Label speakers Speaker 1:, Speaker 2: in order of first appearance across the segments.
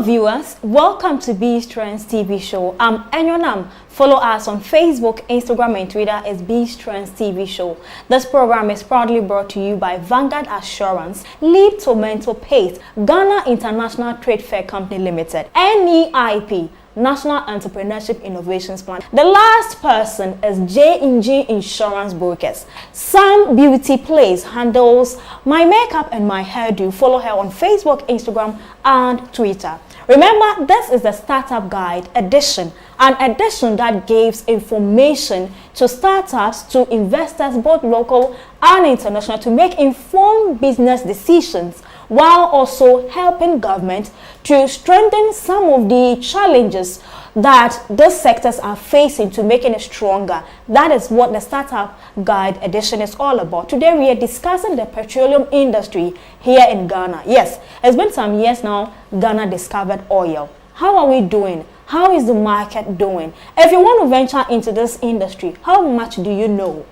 Speaker 1: viewers, welcome to Beast Trends TV show. I'm Enyonam. Follow us on Facebook, Instagram and Twitter as Beast Trends TV show. This program is proudly brought to you by Vanguard Assurance, Lead to Mental Pace, Ghana International Trade Fair Company Limited, NEIP, National Entrepreneurship Innovations Plan. The last person is J&G Insurance Brokers. Sam Beauty Place handles my makeup and my hairdo. Follow her on Facebook, Instagram and Twitter. Remember, this is the Startup Guide edition, an edition that gives information to startups, to investors, both local and international, to make informed business decisions, while also helping government to strengthen some of the challenges that those sectors are facing to making it stronger. That is what the Startup Guide edition is all about. Today we are discussing the petroleum industry here in Ghana. Yes, it's been some years now Ghana discovered oil. How are we doing? How is the market doing? If you want to venture into this industry, how much do you know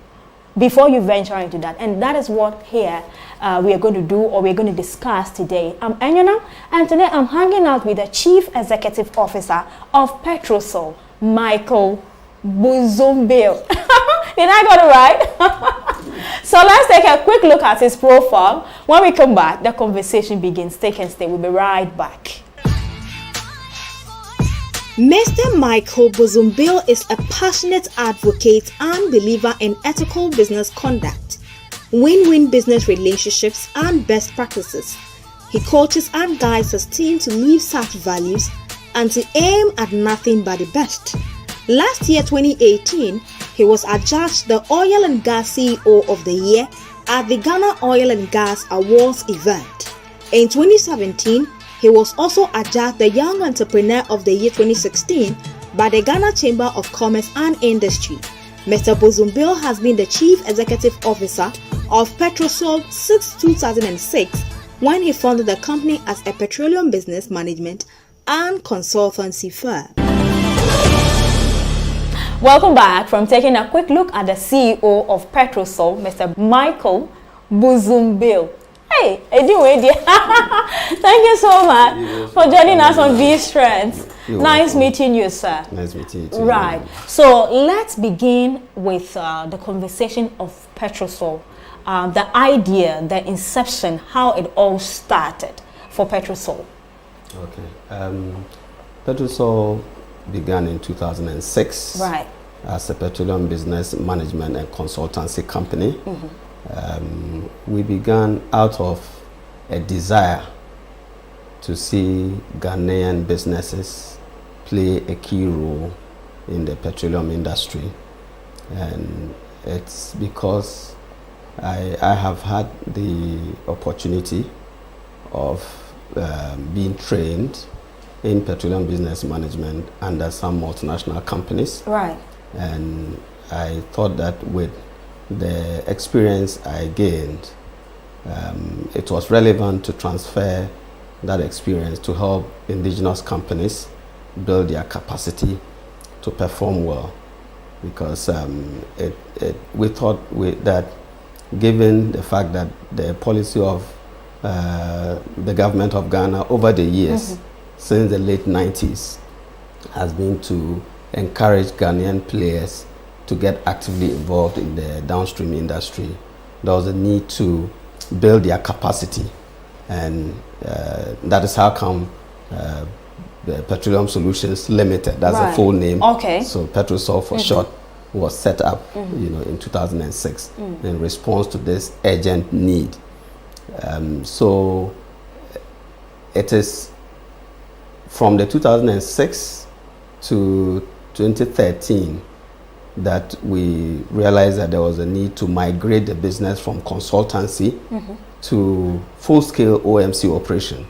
Speaker 1: before you venture into that? And that is what here we are going to do, or we're going to discuss today. I'm Enyona, and today I'm hanging out with the Chief Executive Officer of PETROSOL, Michael Buzumbil. Did I got it right? So let's take a quick look at his profile. When we come back, the conversation begins. Take and stay. We'll be right back. Mr. Michael Buzumbil is a passionate advocate and believer in ethical business conduct, win-win business relationships and best practices. He coaches and guides his team to live such values and to aim at nothing but the best. Last year, 2018, he was adjudged the Oil and Gas CEO of the Year at the Ghana Oil and Gas Awards event. In 2017, he was also adjudged the Young Entrepreneur of the Year 2016 by the Ghana Chamber of Commerce and Industry. Mr. Buzumbil has been the Chief Executive Officer of PETROSOL since 2006, when he founded the company as a petroleum business management and consultancy firm. Welcome back from taking a quick look at the CEO of PETROSOL, Mr. Michael Buzumbil. Hey, thank you so much for joining us on Beast Trends. Nice meeting you, sir.
Speaker 2: Nice meeting you too.
Speaker 1: Right. So let's begin with the conversation of PETROSOL, the idea, the inception, how it all started for PETROSOL.
Speaker 2: Okay. PETROSOL began in 2006 as a petroleum business management and consultancy company. We began out of a desire to see Ghanaian businesses play a key role in the petroleum industry, and it's because I have had the opportunity of being trained in petroleum business management under some multinational companies.
Speaker 1: Right.
Speaker 2: And I thought that with the experience I gained, it was relevant to transfer that experience to help indigenous companies build their capacity to perform well. Because we thought that given the fact that the policy of the government of Ghana over the years, since the late 90s, has been to encourage Ghanaian players to get actively involved in the downstream industry, there was a need to build their capacity, and that is how come the Petroleum Solutions Limited, that's the full name.
Speaker 1: Okay.
Speaker 2: So PETROSOL for short was set up, in 2006 in response to this urgent need. So it is from the 2006 to 2013 that we realized that there was a need to migrate the business from consultancy to full-scale OMC operation,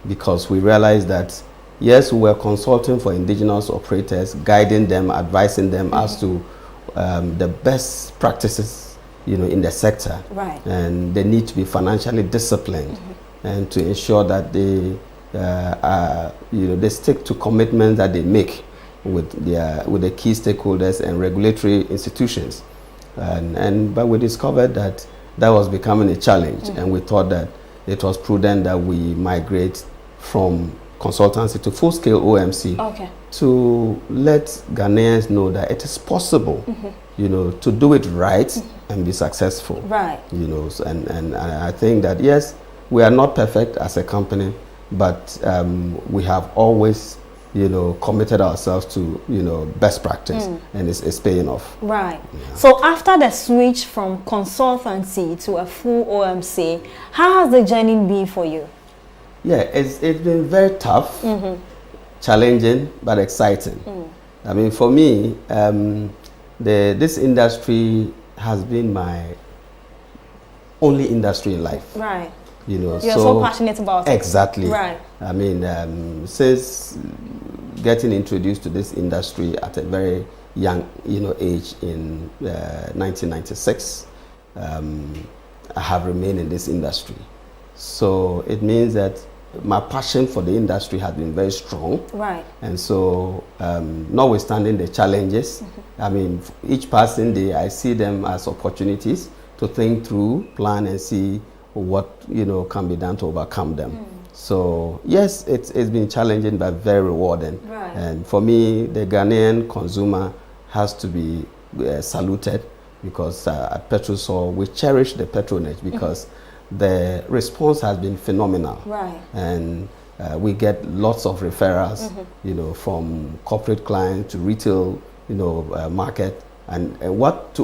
Speaker 2: because we realized that yes, we were consulting for indigenous operators, guiding them, advising them as to the best practices, in the sector, and they need to be financially disciplined and to ensure that they they stick to commitments that they make with the key stakeholders and regulatory institutions, but we discovered that was becoming a challenge, and we thought that it was prudent that we migrate from consultancy to full-scale OMC, to let Ghanaians know that it is possible, you know, to do it right and be successful.
Speaker 1: Right.
Speaker 2: You know, and I think that, yes, we are not perfect as a company, but we have always, you know, committed ourselves to, you know, best practice, and it's paying off.
Speaker 1: Right. Yeah. So after the switch from consultancy to a full OMC, how has the journey been for you?
Speaker 2: Yeah, it's been very tough, challenging, but exciting. I mean, for me, this industry has been my only industry in life.
Speaker 1: Right.
Speaker 2: You know,
Speaker 1: you're so passionate about it.
Speaker 2: Exactly.
Speaker 1: Right.
Speaker 2: I mean, since getting introduced to this industry at a very young, you know, age in 1996, I have remained in this industry. So it means that my passion for the industry has been very strong.
Speaker 1: Right.
Speaker 2: And so, notwithstanding the challenges, I mean, each passing day, I see them as opportunities to think through, plan, and see what, you know, can be done to overcome them. So yes, it's been challenging but very rewarding.
Speaker 1: Right.
Speaker 2: And for me, the Ghanaian consumer has to be saluted, because at Petrosol we cherish the patronage, because the response has been phenomenal.
Speaker 1: Right.
Speaker 2: And we get lots of referrals, you know, from corporate clients to retail, you know, market. And what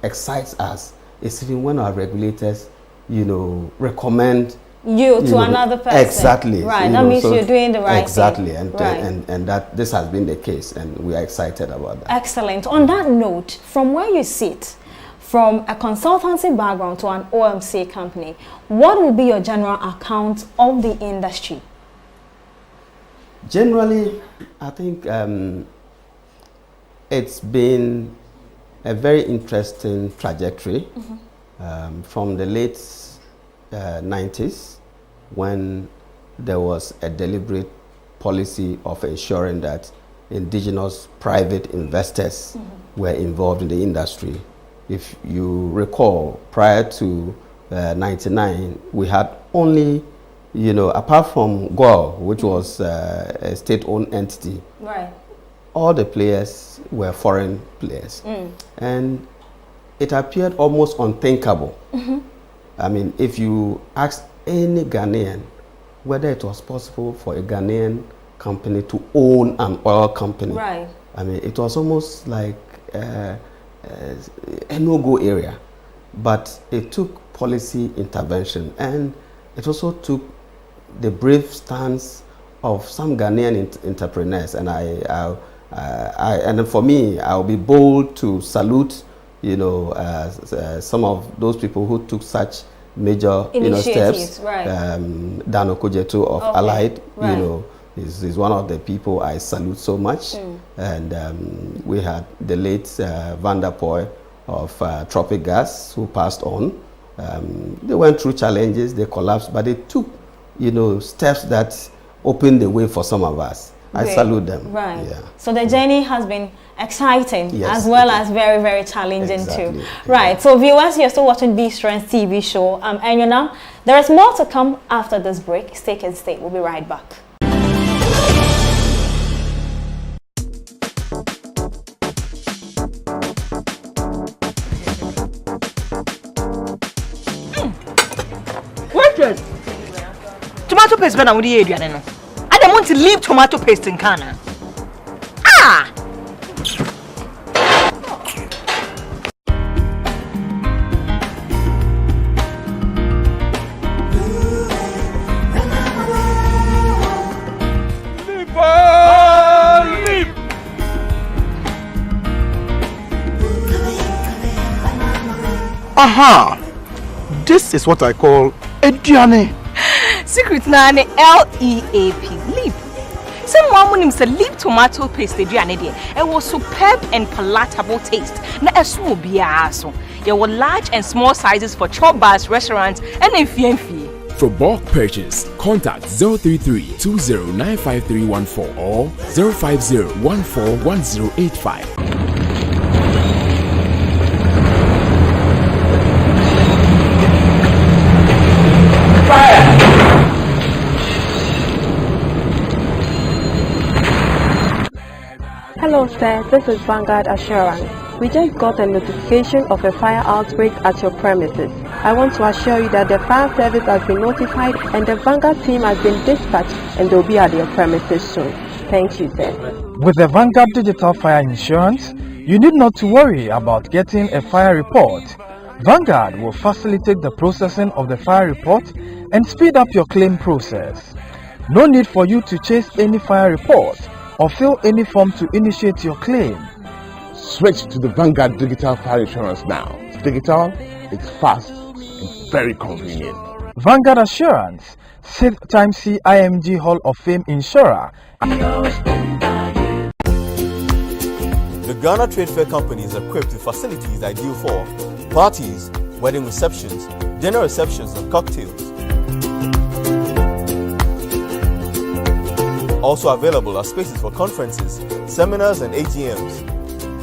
Speaker 2: excites us is even when our regulators, you know, recommend
Speaker 1: you to another person.
Speaker 2: Exactly.
Speaker 1: Right. That means you're doing the right
Speaker 2: thing. Exactly. And that this has been the case, and we are excited about that.
Speaker 1: Excellent. On that note, from where you sit, from a consultancy background to an OMC company, what will be your general account of the industry?
Speaker 2: Generally, I think it's been a very interesting trajectory from the late 90s, when there was a deliberate policy of ensuring that indigenous private investors were involved in the industry. If you recall, prior to 99, we had only, you know, apart from GOIL, which was a state-owned entity,
Speaker 1: right,
Speaker 2: all the players were foreign players. And it appeared almost unthinkable. I mean, if you ask any Ghanaian whether it was possible for a Ghanaian company to own an oil company,
Speaker 1: right,
Speaker 2: I mean, it was almost like a no-go area. But it took policy intervention, and it also took the brave stance of some Ghanaian entrepreneurs. And and for me, I'll be bold to salute, you know, some of those people who took such major, you know, steps.
Speaker 1: Right.
Speaker 2: Dan Okojeto of Allied, right, you know, is one of the people I salute so much. And we had the late Van der Poel of Tropic Gas, who passed on. They went through challenges, they collapsed, but they took, you know, steps that opened the way for some of us. I salute them.
Speaker 1: Right.
Speaker 2: Yeah.
Speaker 1: So the journey has been exciting,
Speaker 2: yes,
Speaker 1: as well as very, very challenging
Speaker 2: exactly,
Speaker 1: too. Right. So viewers, you're still watching B Strength TV show. I'm Enyonam. There is more to come after this break. Stay and stay. We'll be right back.
Speaker 3: Waitress, tomato paste when I would eat, I don't want to leave tomato paste in Ghana. Ah!
Speaker 4: Aha! This is what I call Ediane.
Speaker 3: Secret name LEAP. Leap. Someone named a leap tomato paste Ediane there. It was superb and palatable taste. Na esu biaso. There were large and small sizes for chop bars, restaurants, and enfienfi.
Speaker 5: For bulk purchase, contact 033-2095-314 or 050-141085.
Speaker 6: Hello sir, this is Vanguard Assurance. We just got a notification of a fire outbreak at your premises. I want to assure you that the fire service has been notified and the Vanguard team has been dispatched and they'll be at your premises soon. Thank you sir.
Speaker 7: With the Vanguard Digital Fire Insurance, you need not to worry about getting a fire report. Vanguard will facilitate the processing of the fire report and speed up your claim process. No need for you to chase any fire report or fill any form to initiate your claim.
Speaker 8: Switch to the Vanguard Digital Fire Insurance now. It's digital, it's fast, and very convenient.
Speaker 7: Vanguard Assurance, 6-time CIMG Hall of Fame insurer.
Speaker 9: The Ghana Trade Fair Company is equipped with facilities ideal for parties, wedding receptions, dinner receptions, and cocktails. Also available are spaces for conferences, seminars, and ATMs.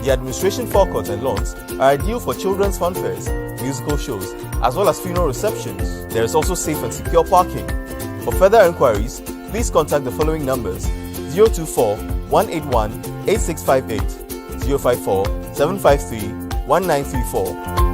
Speaker 9: The administration forecourt and lawns are ideal for children's funfairs, musical shows, as well as funeral receptions. There is also safe and secure parking. For further inquiries, please contact the following numbers: 024-181-8658, 054-753-1934.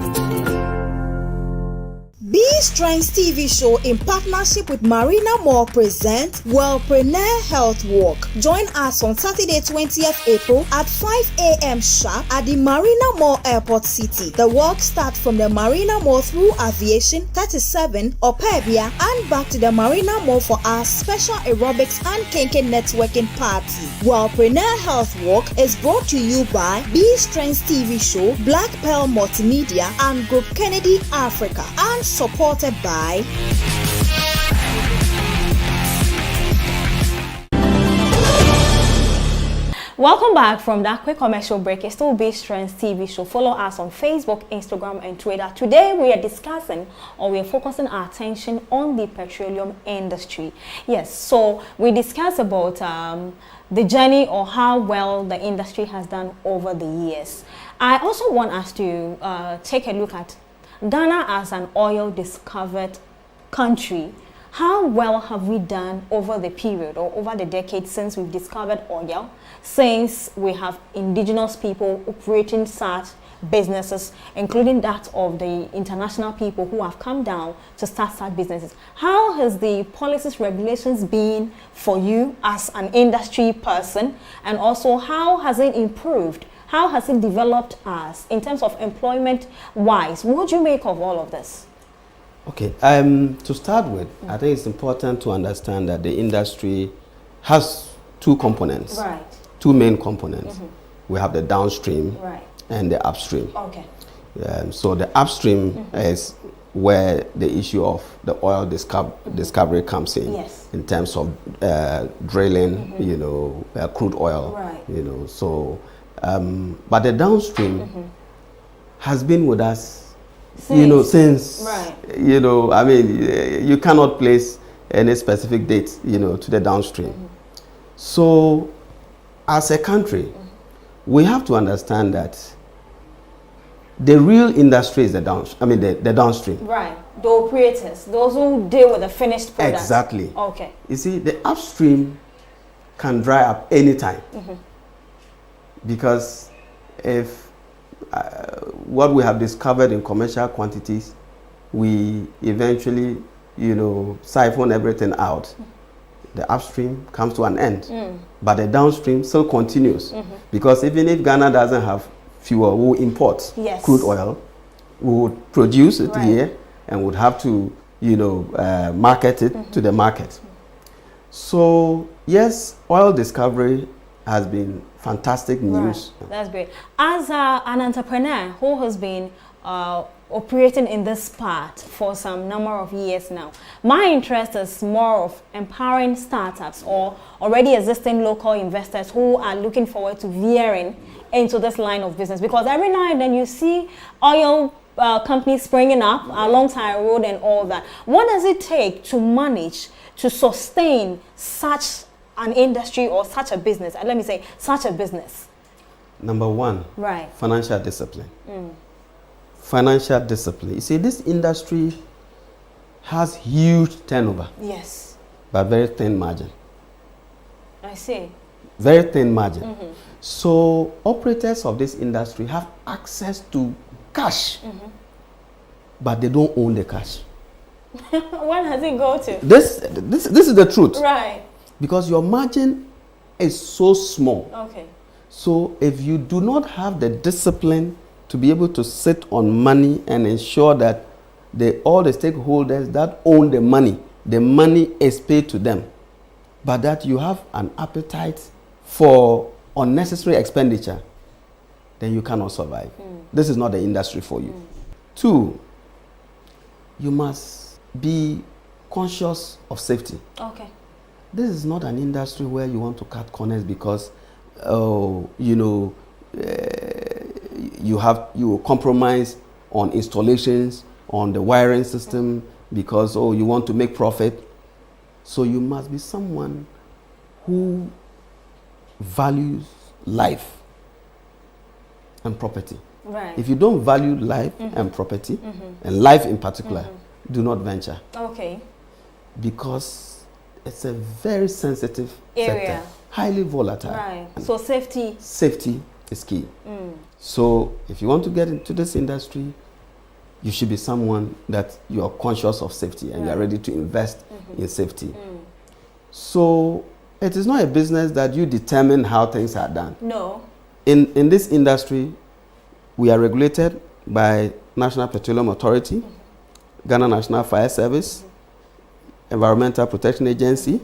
Speaker 10: B-Strength TV show in partnership with Marina Mall presents Wellpreneur Health Walk. Join us on Saturday 20th April at 5 a.m. sharp at the Marina Mall Airport City. The walk starts from the Marina Mall through Aviation 37 or Pebia and back to the Marina Mall for our special aerobics and Kenken networking party. Wellpreneur Health Walk is brought to you by B-Strength TV show, Black Pearl Multimedia and Group Kennedy Africa, and supported by
Speaker 1: Welcome back from that quick commercial break. It's still B-Strength TV show. Follow us on Facebook, Instagram, and Twitter. Today we are discussing, or we are focusing our attention on the petroleum industry. Yes, so we discussed about the journey or how well the industry has done over the years. I also want us to take a look at Ghana as an oil discovered country. How well have we done over the period or over the decades since we've discovered oil, since we have indigenous people operating such businesses, including that of the international people who have come down to start such businesses? How has the policies, regulations been for you as an industry person, and also how has it improved? How has it developed us in terms of employment wise? What do you make of all of this?
Speaker 2: Okay, to start with, I think it's important to understand that the industry has two components,
Speaker 1: right?
Speaker 2: Two main components. We have the downstream,
Speaker 1: right,
Speaker 2: and the upstream.
Speaker 1: Okay.
Speaker 2: So the upstream is where the issue of the oil discovery comes in,
Speaker 1: yes,
Speaker 2: in terms of drilling, you know, crude oil,
Speaker 1: right,
Speaker 2: you know. So, but the downstream has been with us, you know, since,
Speaker 1: right,
Speaker 2: you know, I mean, you cannot place any specific date, you know, to the downstream. So, as a country, we have to understand that the real industry is the downstream.
Speaker 1: Right, the operators, those who deal with the finished product.
Speaker 2: Exactly.
Speaker 1: Okay.
Speaker 2: You see, the upstream can dry up anytime, because if what we have discovered in commercial quantities, we eventually, you know, siphon everything out. The upstream comes to an end, but the downstream still continues, because even if Ghana doesn't have fuel, we import crude oil, we would produce it here and would have to, you know, market it to the market. So yes, oil discovery has been fantastic news.
Speaker 1: Right. That's great. As an entrepreneur who has been operating in this part for some number of years now, my interest is more of empowering startups or already existing local investors who are looking forward to veering into this line of business, because every now and then you see oil companies springing up alongside a road and all that. What does it take to manage to sustain such an industry or such a business? And let me say, such a business.
Speaker 2: Number one,
Speaker 1: right,
Speaker 2: financial discipline. Financial discipline. You see, this industry has huge turnover.
Speaker 1: Yes.
Speaker 2: But very thin margin.
Speaker 1: I see.
Speaker 2: Very thin margin. So operators of this industry have access to cash, but they don't own the cash.
Speaker 1: Where does it go to?
Speaker 2: This is the truth.
Speaker 1: Right.
Speaker 2: Because your margin is so small.
Speaker 1: Okay.
Speaker 2: So if you do not have the discipline to be able to sit on money and ensure that all the stakeholders that own the money is paid to them, but that you have an appetite for unnecessary expenditure, then you cannot survive. This is not the industry for you. 2, you must be conscious of safety.
Speaker 1: Okay.
Speaker 2: This is not an industry where you want to cut corners because, you compromise on installations, on the wiring system because, you want to make profit. So you must be someone who values life and property.
Speaker 1: Right.
Speaker 2: If you don't value life and property, and life in particular, do not venture.
Speaker 1: Okay.
Speaker 2: Because it's a very sensitive
Speaker 1: area.
Speaker 2: sector, highly volatile.
Speaker 1: Right. So safety.
Speaker 2: Safety is key. So if you want to get into this industry, you should be someone that you are conscious of safety and you are ready to invest in safety. So it is not a business that you determine how things are done.
Speaker 1: No.
Speaker 2: In this industry, we are regulated by National Petroleum Authority, Ghana National Fire Service, Environmental Protection Agency,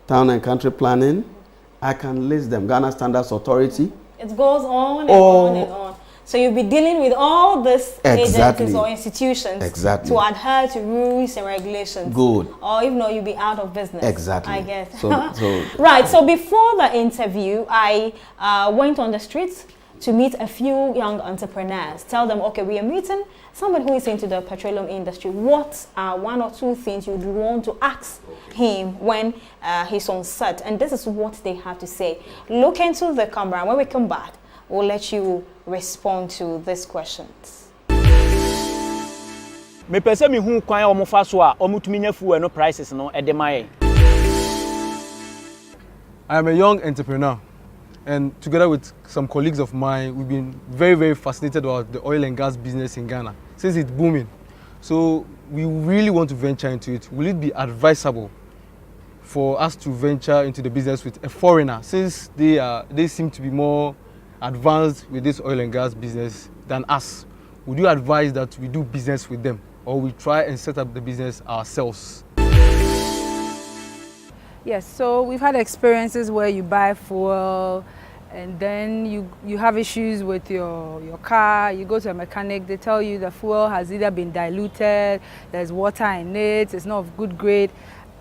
Speaker 2: Town and Country Planning. I can list them. Ghana Standards Authority.
Speaker 1: It goes on and on and on. So you'll be dealing with all these agencies or institutions to adhere to rules and regulations.
Speaker 2: Good.
Speaker 1: Or if not, you'll be out of business.
Speaker 2: Exactly.
Speaker 1: I guess.
Speaker 2: So
Speaker 1: right. So before the interview, I went on the streets to meet a few young entrepreneurs. Tell them, okay, we are meeting somebody who is into the petroleum industry. What are 1 or 2 things you'd want to ask him when he's on set? And this is what they have to say. Look into the camera, and when we come back, we'll let you respond to these questions.
Speaker 11: Me pese me hu kwan omo fa so a omo tumi nya fuel no prices no e de mai.
Speaker 7: I am a young entrepreneur, and together with some colleagues of mine, we've been very, very fascinated about the oil and gas business in Ghana since it's booming. So we really want to venture into it. Will it be advisable for us to venture into the business with a foreigner, since they seem to be more advanced with this oil and gas business than us? Would you advise that we do business with them, or we try and set up the business ourselves?
Speaker 12: Yes, so we've had experiences where you buy fuel and then you have issues with your car. You go to a mechanic, they tell you the fuel has either been diluted, there's water in it, it's not of good grade.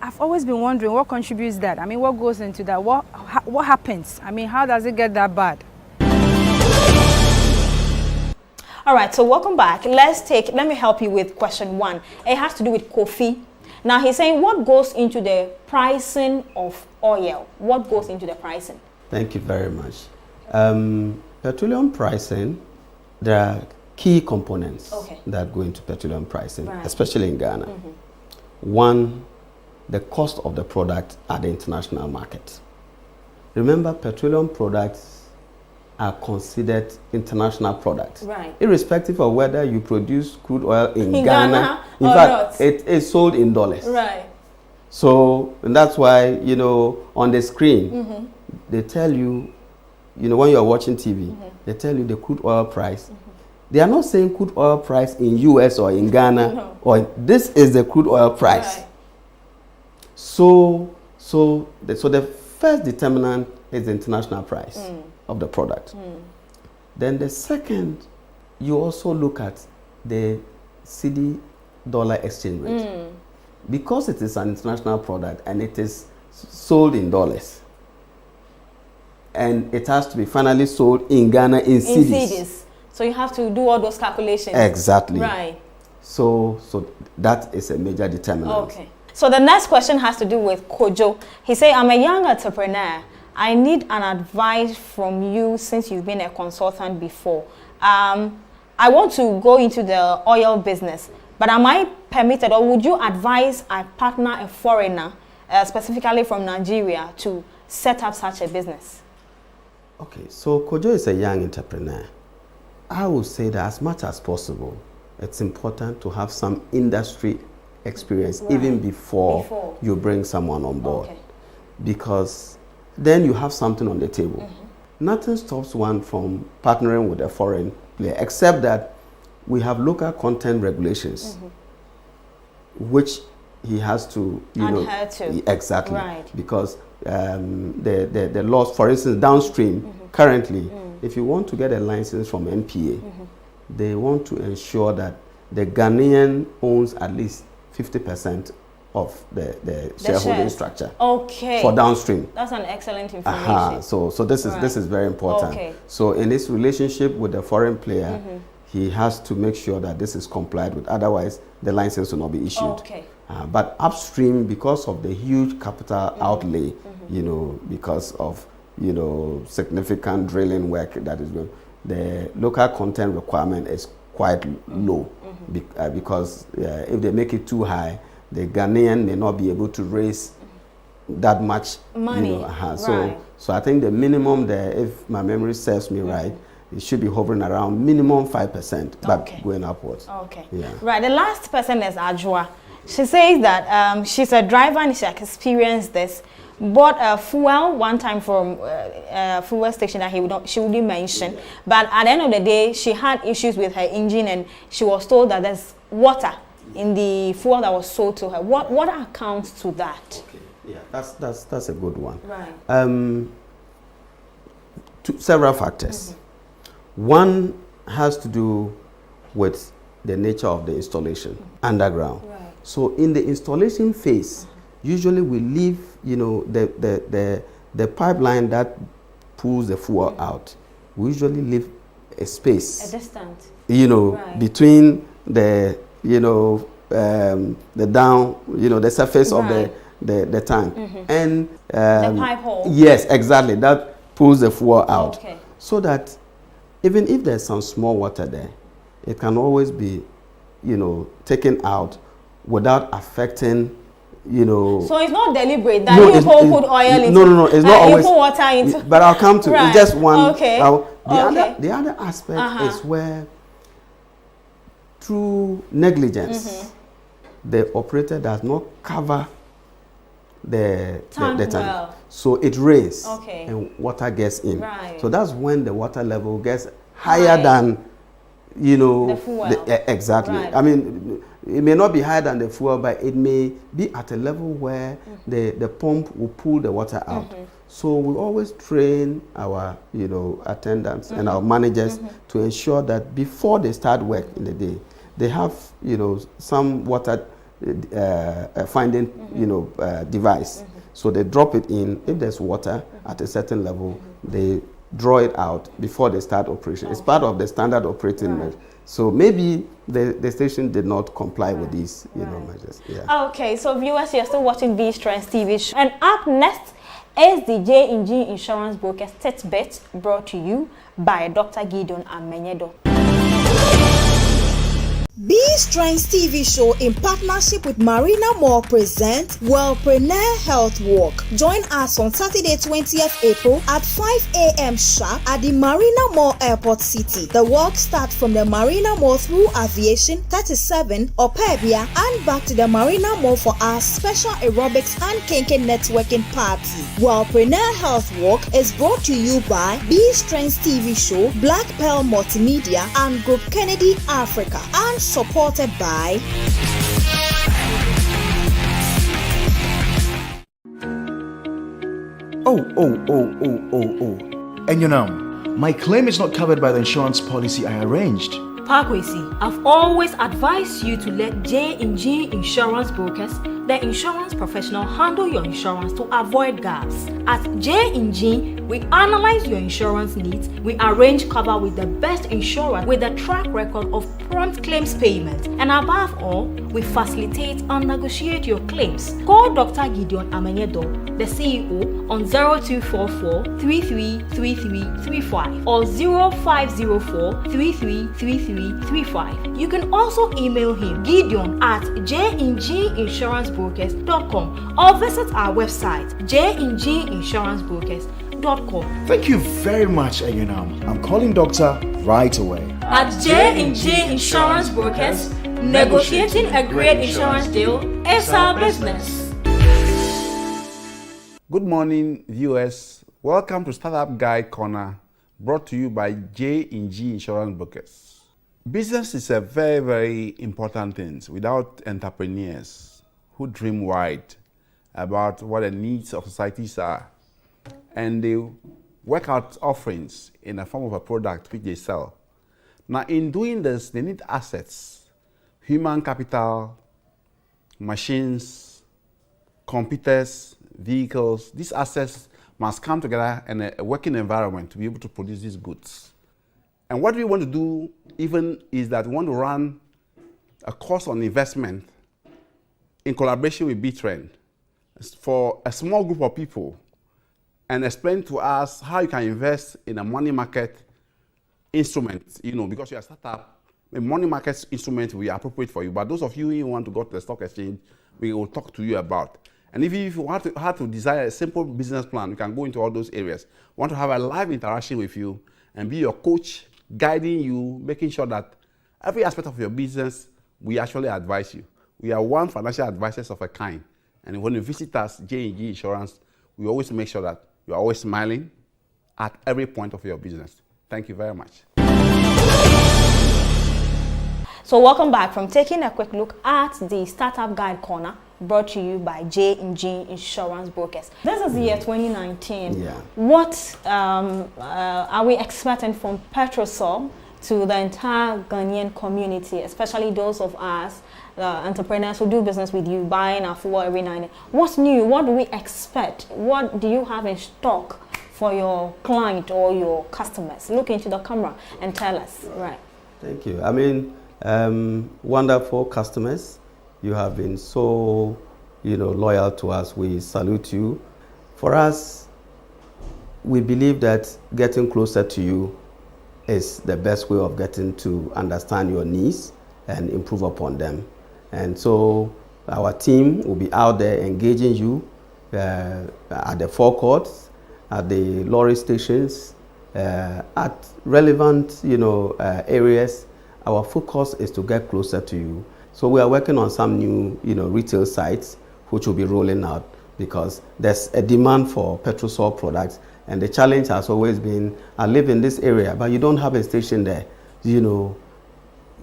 Speaker 12: I've always been wondering what contributes that. I mean, what goes into that? What happens? I mean, how does it get that bad?
Speaker 1: All right, so welcome back. Let me help you with question 1. It has to do with coffee. Now he's saying, what goes into the pricing of oil? What goes into the pricing?
Speaker 2: Thank you very much. Petroleum pricing, there are key components that go into petroleum pricing, especially in Ghana. 1, the cost of the product at the international market. Remember, petroleum products are considered international products, irrespective of whether you produce crude oil in Ghana. In fact, it is sold in dollars.
Speaker 1: Right.
Speaker 2: So and that's why, on the screen, they tell you, when you are watching TV, they tell you the crude oil price. They are not saying crude oil price in US or in Ghana, or this is the crude oil price. Right. So the first determinant is the international price of the product. Then the second, you also look at the CD dollar exchange rate. Because it is an international product and it is sold in dollars, and it has to be finally sold in Ghana in cedis.
Speaker 1: So you have to do all those calculations.
Speaker 2: Exactly.
Speaker 1: Right.
Speaker 2: So that is a major determinant.
Speaker 1: Okay. So the next question has to do with Kojo. He said, I'm a young entrepreneur. I need an advice from you since you've been a consultant before. I want to go into the oil business, but am I permitted, or would you advise I partner a foreigner, specifically from Nigeria, to set up such a business?
Speaker 2: Okay, so Kojo is a young entrepreneur. I would say that as much as possible, it's important to have some industry experience even before you bring someone on board.
Speaker 1: Okay.
Speaker 2: Because then you have something on the table. Nothing stops one from partnering with a foreign player, except that we have local content regulations, which he has to,
Speaker 1: adhere to.
Speaker 2: Exactly.
Speaker 1: Right.
Speaker 2: Because the laws, for instance, downstream, currently, if you want to get a license from NPA, they want to ensure that the Ghanaian owns at least 50% of the shareholding structure.
Speaker 1: Okay.
Speaker 2: For downstream.
Speaker 1: That's an excellent information.
Speaker 2: So this is very important.
Speaker 1: Okay.
Speaker 2: So in this relationship with the foreign player, he has to make sure that this is complied with. Otherwise, the license will not be issued.
Speaker 1: Okay.
Speaker 2: But upstream, because of the huge capital outlay, because of significant drilling work that is done, the local content requirement is quite low. Because if they make it too high, the Ghanaian may not be able to raise that much
Speaker 1: money.
Speaker 2: So I think the minimum there, if my memory serves me right, it should be hovering around minimum 5%, but going upwards.
Speaker 1: Okay.
Speaker 2: Yeah.
Speaker 1: Right. The last person is Ajwa. She says that she's a driver and she has experienced this. Bought fuel one time from a fuel station that she wouldn't mention. But at the end of the day, she had issues with her engine and she was told that there's water in the fuel that was sold to her. What accounts to that?
Speaker 2: Okay. Yeah, that's a good one.
Speaker 1: Right.
Speaker 2: Several factors. One has to do with the nature of the installation underground.
Speaker 1: Right.
Speaker 2: So in the installation phase, usually we leave, the pipeline that pulls the fuel out. We usually leave a space.
Speaker 1: A distance.
Speaker 2: Between the the down, the surface of the tank and
Speaker 1: the pipe hole.
Speaker 2: Yes, exactly. That pulls the fuel out.
Speaker 1: Okay.
Speaker 2: So that even if there's some small water there, it can always be, taken out without affecting,
Speaker 1: So it's not deliberate that you put oil into.
Speaker 2: No, it's not always.
Speaker 1: You put water into.
Speaker 2: But I'll come to it. Just one.
Speaker 1: Okay.
Speaker 2: The other aspect is where, through negligence, the operator does not cover the tank.
Speaker 1: Well.
Speaker 2: So it rains
Speaker 1: and
Speaker 2: water gets in.
Speaker 1: Right.
Speaker 2: So that's when the water level gets higher than,
Speaker 1: the fuel.
Speaker 2: Exactly.
Speaker 1: Right.
Speaker 2: I mean, it may not be higher than the fuel, but it may be at a level where the pump will pull the water out. So we always train our, attendants and our managers to ensure that before they start work in the day, they have, some water finding, device. So they drop it in. If there's water at a certain level, they draw it out before they start operation. It's part of the standard operating measure. So maybe the station did not comply with these, measures. Yeah.
Speaker 1: Okay, so viewers, you're still watching Beast Trends TV show. And up next is the J&G Insurance Brokers Titbit, brought to you by Dr. Gideon Amenyedo.
Speaker 10: B-Strength TV show in partnership with Marina Mall presents Wellpreneur Health Walk. Join us on Saturday 20th April at 5 a.m. sharp at the Marina Mall Airport City. The walk starts from the Marina Mall through Aviation 37 Opebia and back to the Marina Mall for our special aerobics and kinky networking party. Wellpreneur Health Walk is brought to you by B-Strength TV show, Black Pearl Multimedia and Group Kennedy Africa, and supported by
Speaker 13: And my claim is not covered by the insurance policy I arranged.
Speaker 14: Parkwesi, I've always advised you to let J&G Insurance Brokers, the insurance professional, handle your insurance to avoid gaps. At J&G, we analyze your insurance needs, we arrange cover with the best insurer with a track record of prompt claims payment, and above all, we facilitate and negotiate your claims. Call Dr. Gideon Amenyedo, the CEO, on 0244 333335 or 0504 333335. You can also email him, Gideon, at jinginsurancebrokers.com or visit our website, jinginsurancebrokers.com. j&j.com.
Speaker 13: Thank you very much, Enyonam. I'm calling doctor right away.
Speaker 14: At J&J Insurance Brokers, negotiating a great insurance deal is our business.
Speaker 15: Good morning, viewers. Welcome to Startup Guide Corner, brought to you by J&J Insurance Brokers. Business is a very, very important thing. Without entrepreneurs who dream wide about what the needs of societies are, and they work out offerings in the form of a product which they sell. Now, in doing this, they need assets, human capital, machines, computers, vehicles. These assets must come together in a working environment to be able to produce these goods. And what we want to do even is that we want to run a course on investment in collaboration with B-Trend for a small group of people, and explain to us how you can invest in a money market instrument, because you're a startup, a money market instrument will be appropriate for you. But those of you who want to go to the stock exchange, we will talk to you about. And if you want to design a simple business plan, you can go into all those areas. We want to have a live interaction with you and be your coach, guiding you, making sure that every aspect of your business, we actually advise you. We are one financial advisors of a kind. And when you visit us, J&J Insurance, we always make sure that you are always smiling at every point of your business. Thank you very much.
Speaker 1: So welcome back from taking a quick look at the Startup Guide Corner, brought to you by J&J Insurance Brokers. This is the year 2019.
Speaker 2: Yeah.
Speaker 1: What are we expecting from PETROSOL to the entire Ghanaian community, especially those of us entrepreneurs who do business with you, buying our fuel every night? What's new? What do we expect? What do you have in stock for your client or your customers? Look into the camera and tell us. Right.
Speaker 2: Thank you. I mean, wonderful customers. You have been so, loyal to us. We salute you. For us, we believe that getting closer to you is the best way of getting to understand your needs and improve upon them. And so our team will be out there engaging you at the forecourts, at the lorry stations, at relevant areas. Our focus is to get closer to you. So we are working on some new retail sites which will be rolling out, because there's a demand for PETROSOL products. And the challenge has always been, I live in this area, but you don't have a station there. The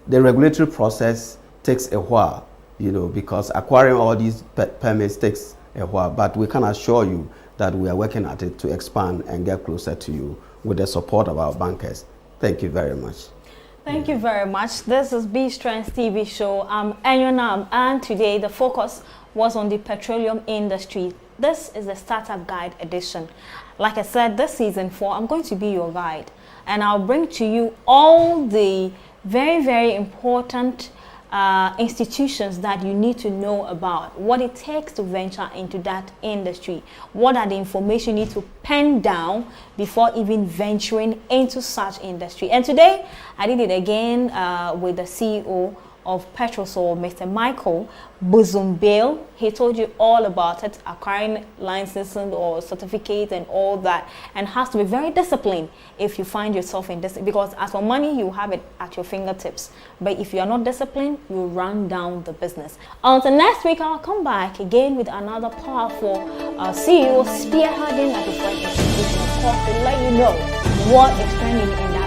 Speaker 2: regulatory process takes a while, because acquiring all these permits takes a while. But we can assure you that we are working at it to expand and get closer to you with the support of our bankers. Thank you very much.
Speaker 1: Thank you very much. This is B-Strength TV show. I'm Enyonam, and today the focus was on the petroleum industry. This is the Startup Guide edition. Like I said, this season 4, I'm going to be your guide, and I'll bring to you all the very, very important institutions that you need to know about, what it takes to venture into that industry, what are the information you need to pen down before even venturing into such industry. And today I did it again with the CEO of PETROSOL, Mr. Michael Buzumbale. He told you all about it, acquiring licensing or certificate and all that, and has to be very disciplined if you find yourself in this, because as for money, you have it at your fingertips, but if you are not disciplined, you run down the business. Until next week, I'll come back again with another powerful CEO spearheading at the front of the business, of course, to let you know what is trending in the